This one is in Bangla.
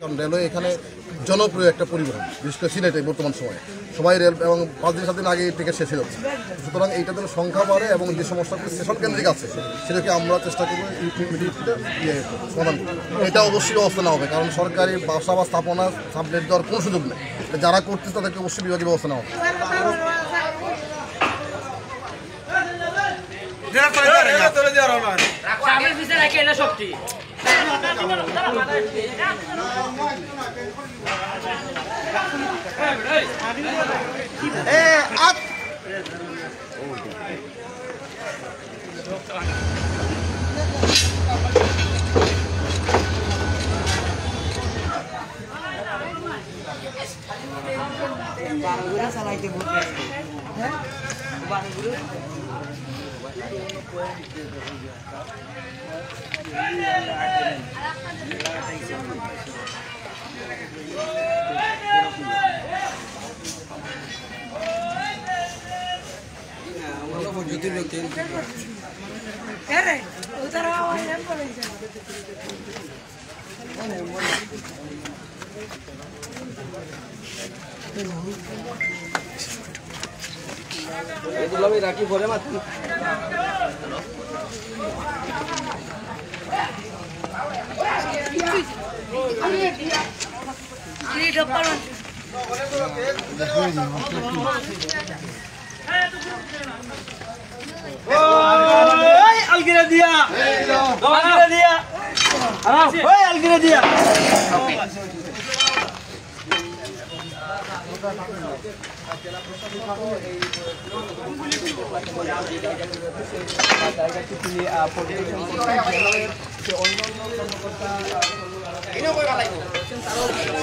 কারণ রেলওয়ে এখানে জনপ্রিয় একটা পরিবহন, বিশেষ করে সিলেটে বর্তমান সময়ে সবাই রেল এবং 5 দিন 7 দিন আগে টিকিট শেষ হয়ে যাচ্ছে। সুতরাং এইটা যেন সংখ্যা বাড়ে এবং যে সমস্যাগুলো স্টেশন কেন্দ্রিক আছে সেটাকে আমরা চেষ্টা করবো সমাধান করতে। এটা অবশ্যই ব্যবস্থা নেওয়া হবে, কারণ সরকারি বাসা বা স্থাপনা সাবলেট দেওয়ার কোনো সুযোগ নেই। যারা করতেছে তাদেরকে অবশ্যই বিভাগীয় ব্যবস্থা নেওয়া হবে। রাখি পরে মাত্র algira dia algira dia ini